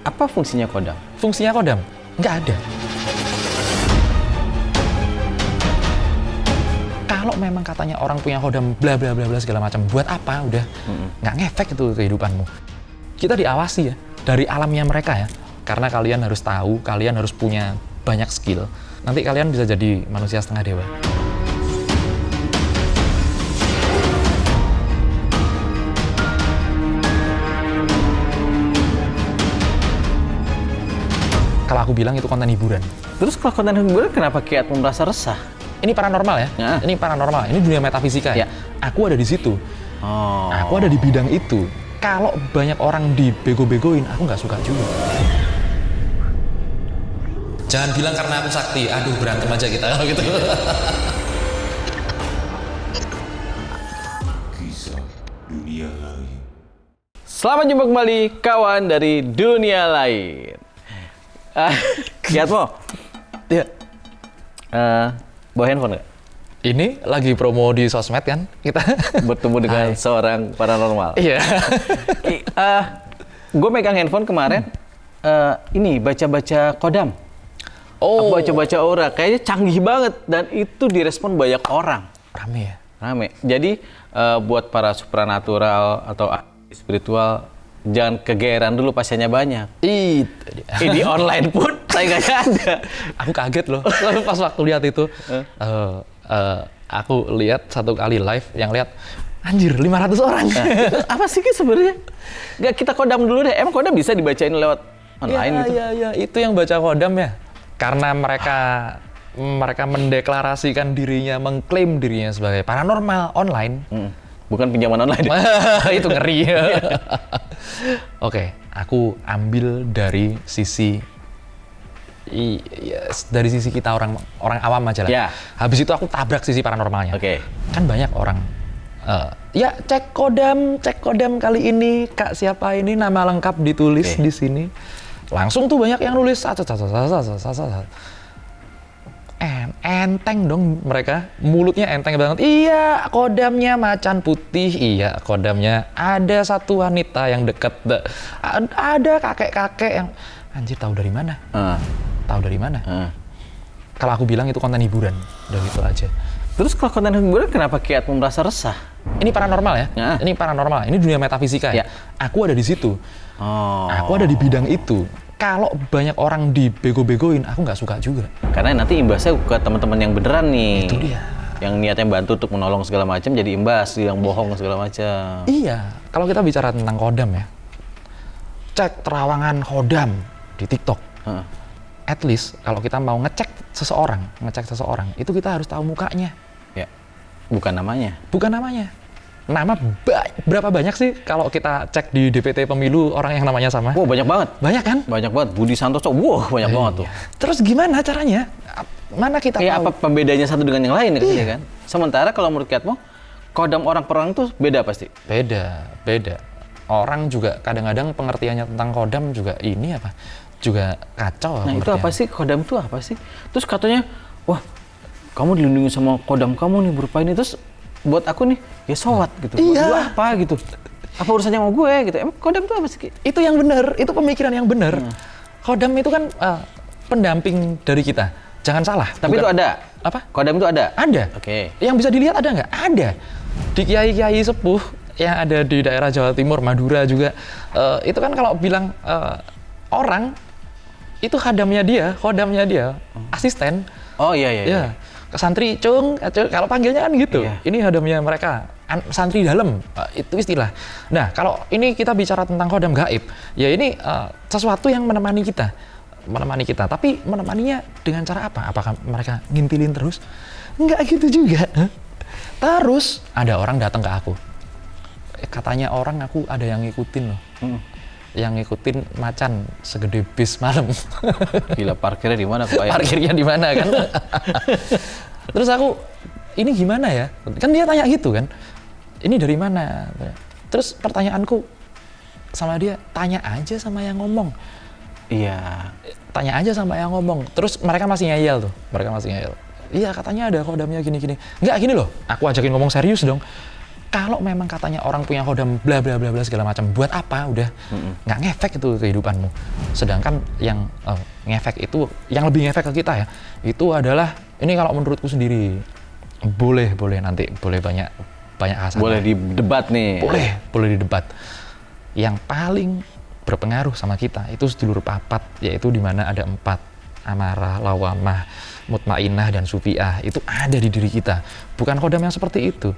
Apa fungsinya kodam? Fungsinya kodam? Nggak ada. Kalau memang katanya orang punya kodam bla bla bla bla segala macam, buat apa? Udah nggak ngefek itu kehidupanmu. Kita diawasi ya dari alamnya mereka ya. Karena kalian harus tahu, kalian harus punya banyak skill. Nanti kalian bisa jadi manusia setengah dewa. Kalau aku bilang itu konten hiburan. Terus kalau konten hiburan kenapa Kiatmo merasa resah? Ini paranormal ya? Ya. Ini paranormal. Ini dunia metafisika ya. Ya. Aku ada di situ. Oh. Aku ada di bidang itu. Kalau banyak orang dibego-begoin, aku nggak suka juga. Jangan bilang karena aku sakti. Aduh, berantem aja kita kalau gitu. Kisah dunia lain. Selamat jumpa kembali kawan dari dunia lain. Kiatmo, Ya. bawa handphone nggak? Ini lagi promo di sosmed kan kita. Bertemu dengan seorang paranormal. Iya. Gue megang handphone kemarin, ini baca-baca kodam. Oh. Aku baca-baca aura, kayaknya canggih banget dan itu direspon banyak orang. Rame ya. Rame. Jadi buat para supranatural atau spiritual, jangan kegeeran dulu pasiennya banyak. Itu dia. Di online pun saya nggak ada. Aku kaget loh. Pas waktu lihat itu. Aku lihat satu kali live yang lihat anjir 500 orang. Apa sih sebenarnya? Nggak, kita kodam dulu deh. Emang kodam bisa dibacain lewat online gitu? Iya, itu yang baca kodam ya. Karena mereka mendeklarasikan dirinya, mengklaim dirinya sebagai paranormal online. Bukan pinjaman online. Itu ngeri. Oke, aku ambil dari sisi kita orang awam aja lah. Ya. Habis itu aku tabrak sisi paranormalnya. Oke. Kan banyak orang ya cek kodam kali ini Kak siapa ini nama lengkap ditulis di sini. Langsung tuh banyak yang nulis enteng dong mereka, mulutnya enteng banget. Iya, kodamnya macan putih. Iya, kodamnya ada satu wanita yang deket. Ada kakek-kakek yang anjir tahu dari mana? Tahu dari mana? Kalau aku bilang itu konten hiburan, udah gitu aja. Terus kalau konten hiburan kenapa Kiatmo merasa resah? Ini paranormal ya? Ya. Ini paranormal. Ini dunia metafisika ya? Ya. Aku ada di situ. Oh. Aku ada di bidang itu. Kalau banyak orang dibego-begoin, aku nggak suka juga. Karena nanti imbasnya ke teman-teman yang beneran nih. Itu dia. Yang niatnya bantu untuk menolong segala macam jadi imbas, yang bohong segala macam. Iya, kalau kita bicara tentang kodam ya, cek terawangan kodam di TikTok. At least kalau kita mau ngecek seseorang, itu kita harus tahu mukanya, Ya, bukan namanya. bukan namanya. Nama berapa banyak sih kalau kita cek di DPT pemilu orang yang namanya sama? Wow, banyak banget. Banyak kan? Banyak banget. Budi Santoso, wow, banyak banget tuh. Terus gimana caranya? Mana kita Kayak tahu? apa pembedanya satu dengan yang lain Iya. kan? Sementara kalau menurut Kiatmo, kodam orang per orang tuh beda pasti. Beda. Orang juga kadang-kadang pengertiannya tentang kodam juga ini apa? Juga kacau. Nah, itu pengertian. apa sih? Kodam itu apa sih? Terus katanya, wah, kamu dilindungi sama kodam kamu nih berupa ini. Terus buat aku nih, ya sowat gitu. Iya. Buat gue apa gitu? Apa urusannya sama gue gitu? Emang kodam itu apa sih? Ki? Itu yang benar, itu pemikiran yang benar. Kodam itu kan pendamping dari kita. Jangan salah. Tapi bukan- itu ada? Apa? Kodam itu ada? Ada. Oke. Yang bisa dilihat ada nggak? Ada. Di kiai-kiai sepuh yang ada di daerah Jawa Timur, Madura juga. Itu kan kalau bilang orang, itu kodamnya dia, asisten. Oh iya. Ya, ke santri cung, kalau panggilnya kan gitu. Iya. Ini kodamnya mereka, santri dalam, itu istilah. Nah, kalau ini kita bicara tentang kodam gaib, ya ini sesuatu yang menemani kita. Tapi menemaninya dengan cara apa? Apakah mereka ngintilin terus? Enggak gitu juga. Terus ada orang datang ke aku. Katanya orang aku ada yang ngikutin loh. Yang ngikutin macan segede bis malam. Gila, parkirnya di mana? Kok Parkirnya di mana kan? Terus aku, ini gimana ya? Kan dia tanya gitu kan? Ini dari mana? Terus pertanyaanku sama dia, tanya aja sama yang ngomong. Iya. Tanya aja sama yang ngomong. Terus mereka masih ngeyel tuh. Iya katanya ada kodamnya gini-gini. Enggak gini loh, aku ajakin ngomong serius dong. Kalau memang katanya orang punya kodam bla bla bla bla segala macam, buat apa? Udah nggak ngefek itu kehidupanmu. Sedangkan yang ngefek itu, yang lebih ngefek ke kita ya, itu adalah ini kalau menurutku sendiri, boleh nanti boleh banyak kasar. Boleh didebat nih. Boleh didebat. Yang paling berpengaruh sama kita itu sedulur papat, yaitu di mana ada 4, amarah, lawamah, mutmainah, dan sufiah. Itu ada di diri kita. Bukan kodam yang seperti itu.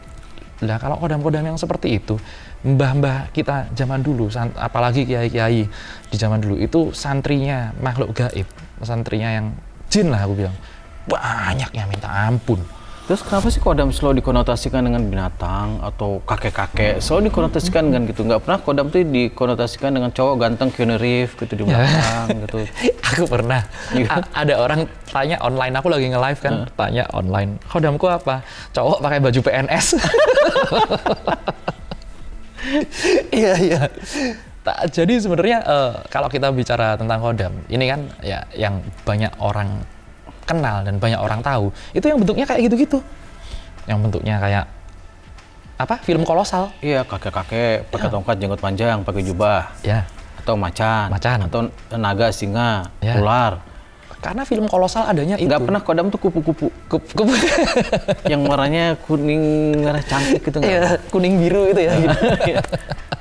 Lah kalau kodam-kodam yang seperti itu, mbah-mbah kita zaman dulu, apalagi kiai-kiai di zaman dulu, itu santrinya makhluk gaib, santrinya yang jin lah aku bilang, banyaknya minta ampun. Terus kenapa sih kodam selalu dikonotasikan dengan binatang atau kakek-kakek? Selalu dikonotasikan dengan gitu. Nggak pernah kodam tuh dikonotasikan dengan cowok ganteng Keanu Reeves gitu di belakang gitu. Aku pernah. Ada orang tanya online, aku lagi nge-live kan, tanya online, kodamku apa? Cowok pakai baju PNS. Iya. Jadi sebenarnya kalau kita bicara tentang kodam, ini kan ya yang banyak orang kenal dan banyak orang tahu, itu yang bentuknya kayak gitu-gitu. Yang bentuknya kayak apa? Film kolosal. Iya, kakek-kakek pakai tongkat, jenggot panjang, pakai jubah. Ya. Atau macan. Atau naga, singa, ular. Karena film kolosal adanya itu. Nggak pernah kodam tuh kupu-kupu. Yang warnanya kuning, merah cantik gitu. Iya, kuning biru itu ya.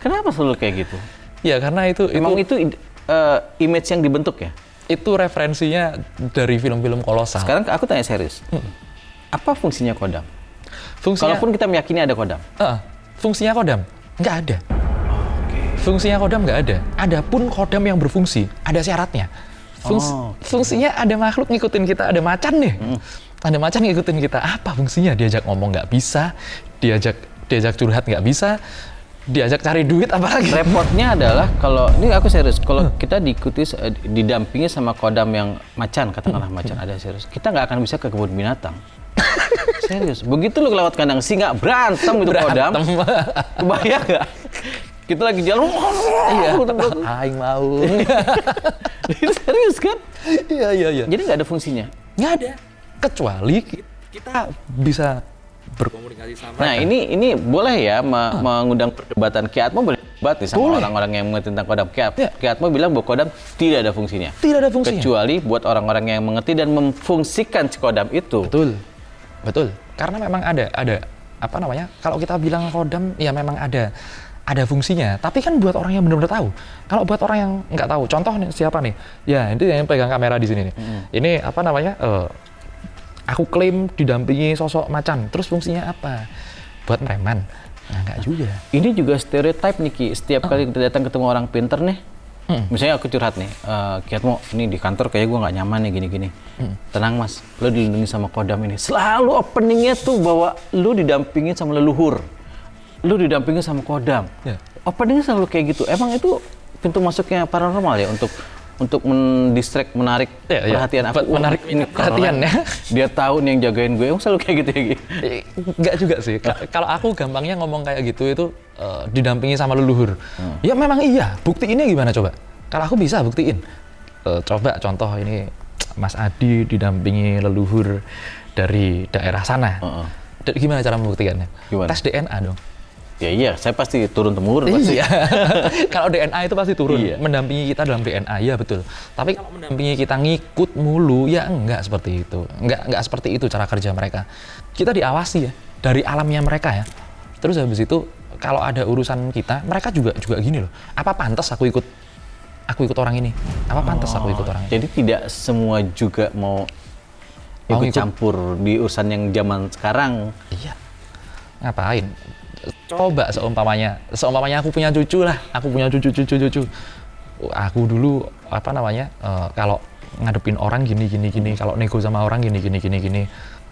Kenapa selalu kayak gitu? Ya karena itu emang itu image yang dibentuk ya? Itu referensinya dari film-film kolosal. Sekarang aku tanya serius. Apa fungsinya kodam? Fungsinya, kalaupun kita meyakini ada kodam. Fungsinya kodam? Nggak ada. Fungsinya kodam nggak ada. Adapun kodam yang berfungsi, ada syaratnya. Fungsinya ada makhluk ngikutin kita, ada macan nih. Ada macan ngikutin kita. Apa fungsinya? Diajak ngomong nggak bisa, diajak curhat nggak bisa, diajak cari duit apalagi. Repotnya adalah kalau ini aku serius, kalau kita didampingi sama kodam yang macan, katakanlah macan ada serius, kita nggak akan bisa ke kebun binatang. Serius, begitu lu kelewat kandang singa berantem itu kodam, kebayang nggak? Kita lagi jalan, aing mau. Serius kan? Iya. Jadi nggak ada fungsinya? Nggak ada, kecuali kita bisa berkomunikasi sama mereka. Nah ini boleh ya mengundang perdebatan. Ki Atmo boleh debat nih sama orang-orang yang mengerti tentang kodam. Ki Atmo bilang bahwa kodam tidak ada fungsinya. Tidak ada fungsinya. Kecuali buat orang-orang yang mengerti dan memfungsikan si kodam itu. Betul. Karena memang ada apa namanya? Kalau kita bilang kodam ya memang ada fungsinya. Tapi kan buat orang yang benar-benar tahu. Kalau buat orang yang nggak tahu, contoh nih siapa nih? Ya ini yang pegang kamera di sini nih. Ini apa namanya? Aku klaim didampingi sosok macan, terus fungsinya apa? Buat preman? Nah, enggak juga. Ini juga stereotype nih Ki, setiap kali kita datang ketemu orang pinter nih, misalnya aku curhat nih, Ki Atmo, ini di kantor kayak gue nggak nyaman nih gini-gini. Tenang mas, lo dilindungi sama kodam ini. Selalu openingnya tuh bahwa lo didampingin sama leluhur, lo didampingin sama kodam. Openingnya selalu kayak gitu. Emang itu pintu masuknya paranormal ya untuk mendistract, menarik perhatian aku. Menarik ini perhatian ya. Dia tahu nih yang jagain gue, selalu kayak gitu ya. Enggak juga sih. Kalau aku gampangnya ngomong kayak gitu itu didampingi sama leluhur. Ya memang iya. Buktiinnya gimana coba? Kalau aku bisa buktiin. Coba contoh ini Mas Adi didampingi leluhur dari daerah sana. Gimana cara membuktikannya? Tes DNA dong. Ya iya, saya pasti turun temurun pasti. Iya. Kalau DNA itu pasti turun, mendampingi kita dalam DNA, ya betul. Tapi kalau mendampingi kita ngikut mulu, ya enggak seperti itu. Enggak seperti itu cara kerja mereka. Kita diawasi ya, dari alamnya mereka ya. Terus habis itu, kalau ada urusan kita, mereka juga gini loh. Apa pantas aku ikut orang ini? Apa pantas aku ikut orang ini? Jadi tidak semua juga mau ikut campur di urusan yang zaman sekarang. Iya. Ngapain? Coba seumpamanya aku punya cucu lah, aku punya cucu. Aku dulu apa namanya kalau ngadepin orang gini, kalau nego sama orang gini.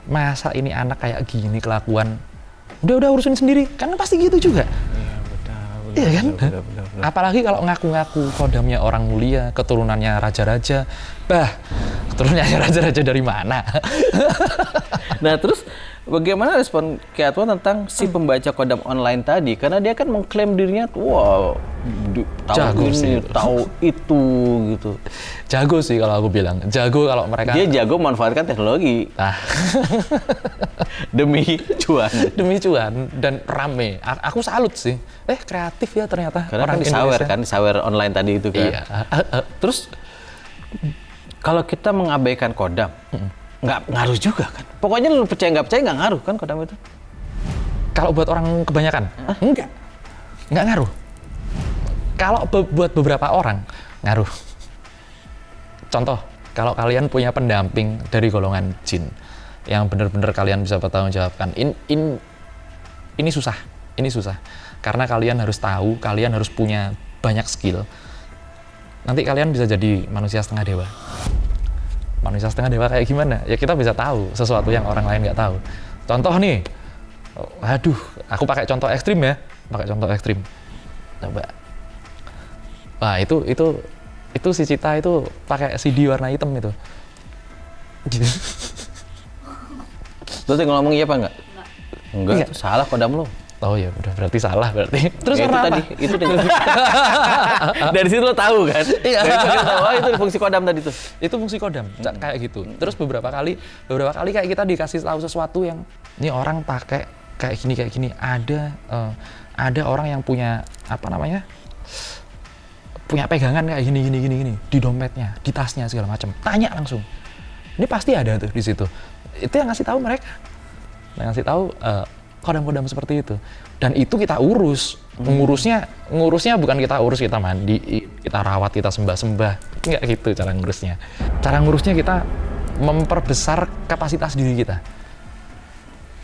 Masa ini anak kayak gini kelakuan? Udah urusin sendiri, kan pasti gitu juga. Iya betul. Iya kan? Betul. Apalagi kalau ngaku-ngaku kodamnya orang mulia, keturunannya raja-raja. Keturunannya raja-raja dari mana? Nah terus bagaimana respon Kiatwo tentang si pembaca kodam online tadi? Karena dia kan mengklaim dirinya, wow, tahu Jago ini, sih. tahu itu, gitu. Jago sih kalau aku bilang. Jago kalau mereka... Dia jago memanfaatkan teknologi Nah, demi cuan. demi cuan dan rame. Aku salut sih. Kreatif ya ternyata Karena orang kan disawer Indonesia. kan, disawer online tadi itu kan. Iya. Terus kalau kita mengabaikan kodam, nggak ngaruh juga kan? Pokoknya lu percaya nggak ngaruh kan kodam itu? Kalau buat orang kebanyakan, nggak ngaruh. Kalau buat beberapa orang, ngaruh. Contoh, kalau kalian punya pendamping dari golongan jin, yang benar-benar kalian bisa bertanggungjawabkan, ini susah, karena kalian harus tahu, kalian harus punya banyak skill. Nanti kalian bisa jadi manusia setengah dewa. Manusia setengah dewa kayak gimana? Ya kita bisa tahu sesuatu yang orang lain nggak tahu. Contoh nih, aduh, aku pakai contoh ekstrim ya, Coba. Wah itu si Cita itu pakai CD warna hitam itu. Terus dia ngomong iya apa enggak? Enggak, Iya. itu salah kodam lo. Oh ya udah berarti salah berarti. Terus Ya, itu warna apa? tadi, itu dari situ lo tahu kan? Iya. Dari situ lo tahu, oh itu fungsi kodam tadi tuh. Itu fungsi kodam kayak gitu. Terus beberapa kali kayak kita dikasih tahu sesuatu yang ini orang pakai kayak gini ada orang yang punya punya pegangan kayak gini di dompetnya, di tasnya segala macam. Tanya langsung. Ini pasti ada tuh di situ. Itu yang ngasih tahu mereka. Yang ngasih tahu kodam-kodam seperti itu. Dan itu kita urus. Ngurusnya bukan kita urus, kita mandi, kita rawat, kita sembah-sembah. Enggak gitu cara ngurusnya. Cara ngurusnya kita memperbesar kapasitas diri kita.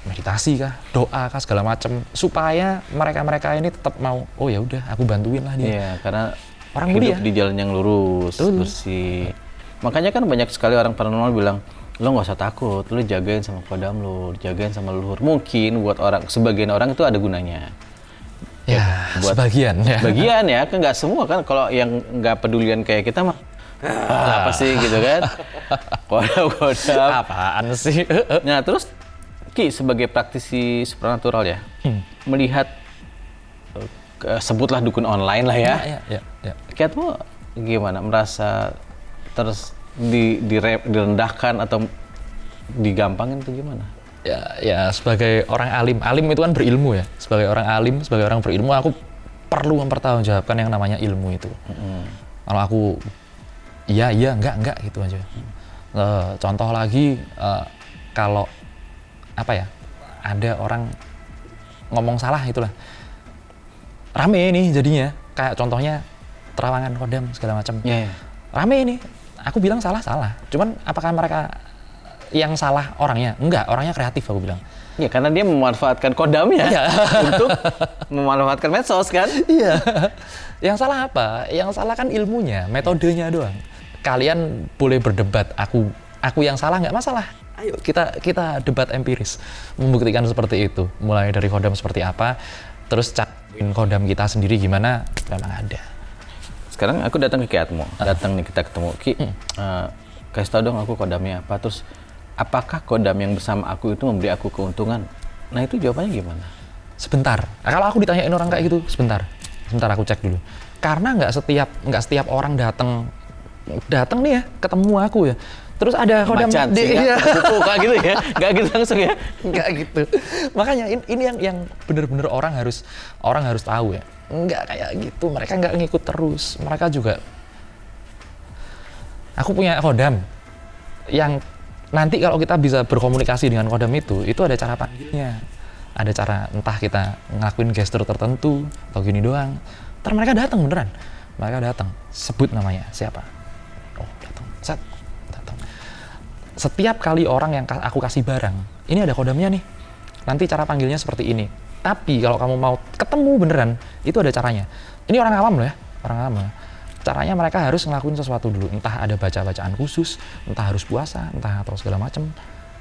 Meditasi kah, doa kah, segala macam, supaya mereka ini tetap mau, oh ya udah, aku bantuin lah dia. Iya, karena Orang hidup mulia. di jalan yang lurus, Betul. bersih. Makanya kan banyak sekali orang paranormal bilang, lo nggak usah takut, lo jagain sama kodam lo, jagain sama leluhur. Mungkin buat sebagian orang itu ada gunanya. Ya, buat sebagian ya. Bagian ya, kan nggak semua kan. Kalau yang nggak pedulian kayak kita mah, apa sih gitu kan? Kodam-kodam. Apaan sih? Nah terus Ki sebagai praktisi supernatural ya, melihat sebutlah dukun online lah ya. Ya. Kiatwo gimana? Merasa direndahkan atau digampangin atau gimana? Ya sebagai orang alim itu kan berilmu ya. Sebagai orang alim, sebagai orang berilmu, aku perlu mempertanggungjawabkan yang namanya ilmu itu. Kalau aku iya, enggak gitu aja. Contoh lagi, kalau ada orang ngomong salah itulah. Rame nih jadinya, kayak contohnya terawangan kodam segala macam. Iya. Rame ini, aku bilang salah. Cuman apakah mereka yang salah orangnya? Enggak, orangnya kreatif aku bilang. Ya karena dia memanfaatkan kodamnya untuk memanfaatkan medsos kan? Iya. Yang salah apa? Yang salah kan ilmunya, metodenya doang. Kalian boleh berdebat, aku yang salah nggak masalah. Ayo kita debat empiris, membuktikan seperti itu. Mulai dari kodam seperti apa, terus cariin kodam kita sendiri gimana, memang ada. Sekarang aku datang ke Kiatwo, datang nih kita ketemu Ki, kasih tau dong aku kodamnya apa, terus apakah kodam yang bersama aku itu memberi aku keuntungan? Nah itu jawabannya gimana? Sebentar. Nah, kalau aku ditanyain orang kayak gitu, sebentar aku cek dulu. Karena nggak setiap orang datang nih ya, ketemu aku ya. Terus ada kodam Macan, singa, kupu, kayak gitu ya? Nggak gitu langsung ya? Nggak gitu. Makanya ini yang benar-benar orang harus tahu ya. Nggak kayak gitu. Mereka nggak ngikut terus. Mereka juga. Aku punya kodam yang nanti kalau kita bisa berkomunikasi dengan kodam itu ada cara panggilnya. Ada cara entah kita ngelakuin gestur tertentu atau gini doang. Ntar mereka datang beneran. Mereka datang. Sebut namanya siapa? Oh datang. Set. Setiap kali orang yang aku kasih barang, ini ada kodamnya nih. Nanti cara panggilnya seperti ini. Tapi kalau kamu mau ketemu beneran, itu ada caranya. Ini orang awam loh ya, orang awam ya. Caranya mereka harus ngelakuin sesuatu dulu. Entah ada bacaan khusus, entah harus puasa, entah atau segala macem.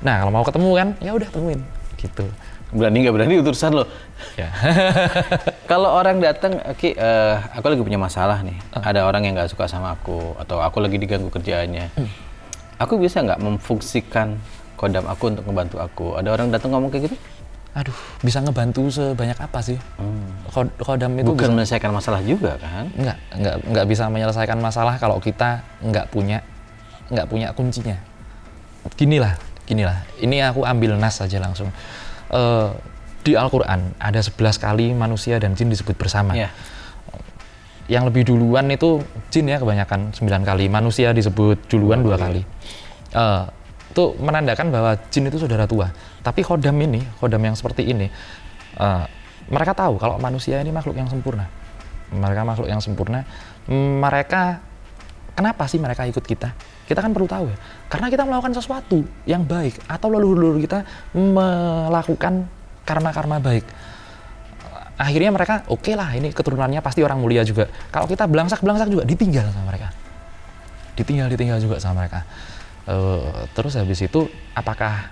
Nah kalau mau ketemu kan, ya udah temuin. Gitu. Berani nggak berani urusan lo. Ya. Kalau orang datang, Ki, aku lagi punya masalah nih. Ada orang yang nggak suka sama aku, atau aku lagi diganggu kerjaannya. Aku bisa nggak memfungsikan kodam aku untuk ngebantu aku. Ada orang datang ngomong kayak gitu? Aduh, bisa ngebantu sebanyak apa sih? Kodam itu Bukan bisa, menyelesaikan masalah juga kan? nggak bisa menyelesaikan masalah kalau kita nggak punya kuncinya. Ginilah. Ini aku ambil nas saja langsung. Di Al-Quran ada 11 kali manusia dan jin disebut bersama. Iya. Yang lebih duluan itu jin ya kebanyakan 9 kali, manusia disebut duluan 2 kali. Itu menandakan bahwa jin itu saudara tua. Tapi kodam yang seperti ini, mereka tahu kalau manusia ini makhluk yang sempurna. Mereka, kenapa sih mereka ikut kita? Kita kan perlu tahu ya, karena kita melakukan sesuatu yang baik, atau leluhur kita melakukan karma-karma baik. Akhirnya mereka, oke lah, ini keturunannya pasti orang mulia juga. Kalau kita belangsak juga, ditinggal sama mereka. Ditinggal juga sama mereka. Terus habis itu, apakah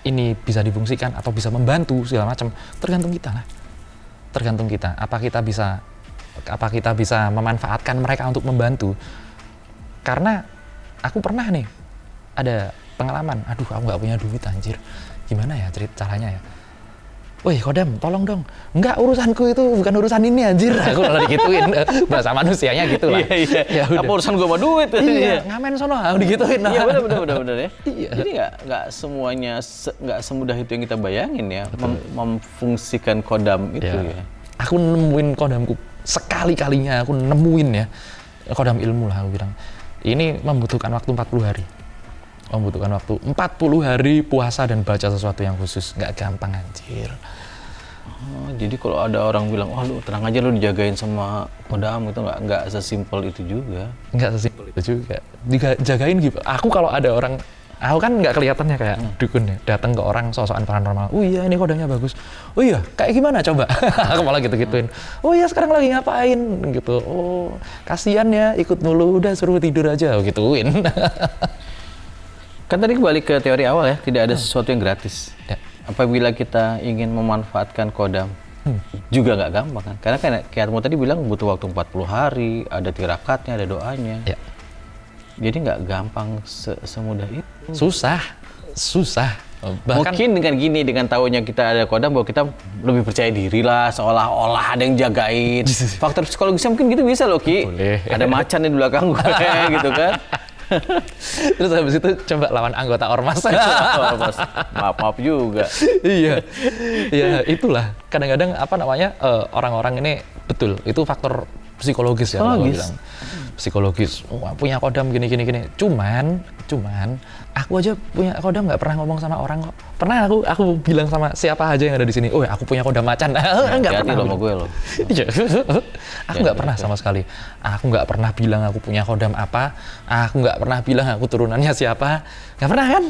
ini bisa difungsikan atau bisa membantu segala macam? Tergantung kita lah. Tergantung kita. Apa kita bisa memanfaatkan mereka untuk membantu? Karena aku pernah nih ada pengalaman. Aduh, aku nggak punya duit anjir. Gimana ya caranya ya? Woi kodam, tolong dong. Enggak, urusanku itu bukan urusan ini anjir. Aku malah digituin. Bahasa manusianya gitu lah. Iya. Ya Apa urusan gua sama duit? Iya, ngamen sono, aku digituin. Iya benar ya. Iya. Jadi nggak semuanya nggak semudah itu yang kita bayangin ya, memfungsikan kodam itu ya. Aku nemuin kodamku sekali-kalinya, aku nemuin ya. Kodam ilmu lah aku bilang. Ini membutuhkan waktu 40 hari. Membutuhkan waktu 40 hari puasa dan baca sesuatu yang khusus. Nggak gampang anjir. Oh, jadi kalau ada orang bilang, wah lu tenang aja lu dijagain sama kodam, itu nggak sesimpel itu juga. Nggak sesimpel itu juga. Dijagain gitu. Aku kalau ada orang, aku kan nggak kelihatannya kayak dukun ya, datang ke orang sosokan paranormal. Oh iya ini kodamnya bagus. Oh iya kayak gimana coba? Aku malah gitu-gituin. Oh iya sekarang lagi ngapain? Gitu. Oh kasihan ya ikut mulu, udah suruh tidur aja. Gituin. Kan tadi kembali ke teori awal ya, tidak ada sesuatu yang gratis. Ya. Apabila kita ingin memanfaatkan kodam, juga nggak gampang kan? Karena kayak kamu tadi bilang butuh waktu 40 hari, ada tirakatnya, ada doanya. Ya. Jadi nggak gampang semudah itu. Susah. Bahkan Mungkin dengan tahunya kita ada kodam, bahwa kita lebih percaya diri lah, seolah-olah ada yang jagain. Faktor psikologisnya mungkin gitu bisa loh, Ki. Boleh. Ada macan di belakang gue, gitu kan. terus habis itu coba lawan anggota ormas. Maaf juga. Iya, itulah. Kadang-kadang orang-orang ini betul itu faktor psikologis ya. Kalau bilang psikologis. Punya kodam gini. Cuman aku aja punya kodam nggak pernah ngomong sama orang kok. Pernah aku bilang sama siapa aja yang ada di sini. Oh aku punya kodam macan. Nggak pernah lo sama gue loh. Iya. Aku nggak pernah sama sekali. Aku nggak pernah bilang aku punya kodam apa. Aku nggak pernah bilang aku turunannya siapa. Nggak pernah kan?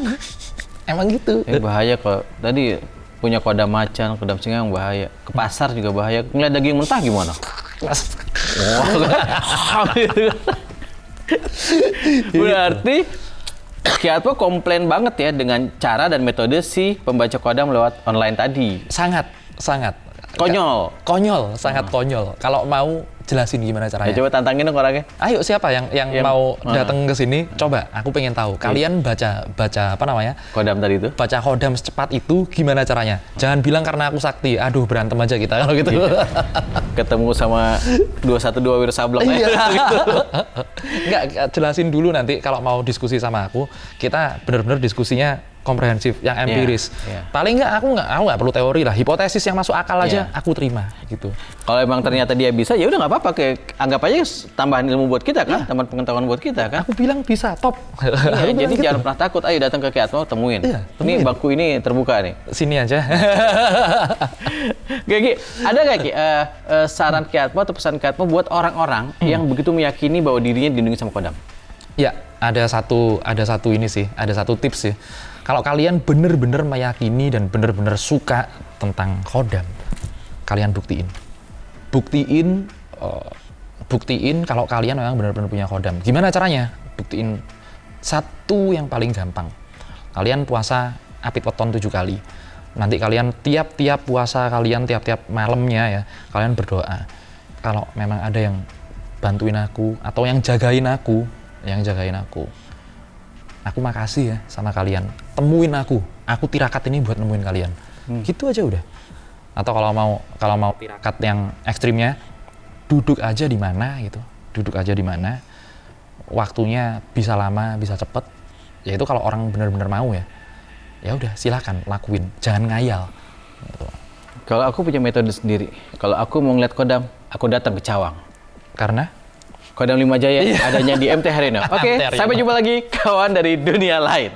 Emang gitu. Bahaya kok. Tadi punya kodam macan, kodam singa yang bahaya. Ke pasar juga bahaya. Ngeliat daging mentah gimana? Berarti Ki Atmo komplain banget ya dengan cara dan metode si pembaca kodam lewat online tadi. Sangat. Konyol. Sangat konyol. Kalau mau jelasin gimana caranya. Ya coba tantangin dong orangnya. Ayo siapa yang mau datang ke sini? Coba, aku pengen tahu. Kalian baca apa namanya? Kodam tadi itu. Baca kodam secepat itu gimana caranya? Jangan bilang karena aku sakti. Aduh, berantem aja kita kalau gitu. Ketemu sama 212 Wira Sableng Iya. gitu. Enggak, jelasin dulu nanti kalau mau diskusi sama aku, kita benar-benar diskusinya komprehensif, yang empiris. Iya. Paling aku nggak perlu teori lah, hipotesis yang masuk akal aja aku terima gitu. Kalau emang ternyata dia bisa, ya udah nggak apa-apa, kayak anggap aja tambahan ilmu buat kita kan, tambahan pengetahuan buat kita kan. Aku bilang bisa, top. Iya, jadi gitu. jangan pernah takut, ayo datang ke Ki Atmo, temuin. Iya, Ini bangku ini terbuka nih. Sini aja. Ki, ada nggak Ki saran Ki Atmo atau pesan Ki Atmo buat orang-orang yang begitu meyakini bahwa dirinya dilindungi sama kodam? Ya, ada satu ini sih, ada satu tips sih. Kalau kalian benar-benar meyakini dan benar-benar suka tentang kodam, kalian buktiin kalau kalian memang benar-benar punya kodam. Gimana caranya? Buktiin satu yang paling gampang. Kalian puasa apit weton 7 kali. Nanti kalian tiap-tiap puasa kalian tiap-tiap malamnya ya, kalian berdoa. Kalau memang ada yang bantuin aku atau yang jagain aku, aku makasih ya sama kalian. temuin aku tirakat ini buat nemuin kalian. Gitu aja udah. Atau kalau mau tirakat yang ekstrimnya, duduk aja di mana gitu, duduk aja di mana, waktunya bisa lama bisa cepet, ya itu kalau orang benar-benar mau ya udah silakan lakuin, jangan ngayal gitu. Kalau aku punya metode sendiri. Kalau aku mau ngeliat kodam, aku datang ke Cawang. Karena Kodam 5 Jaya adanya di MT Haryono. Oke, MT Haryono. sampai jumpa lagi kawan dari dunia lain.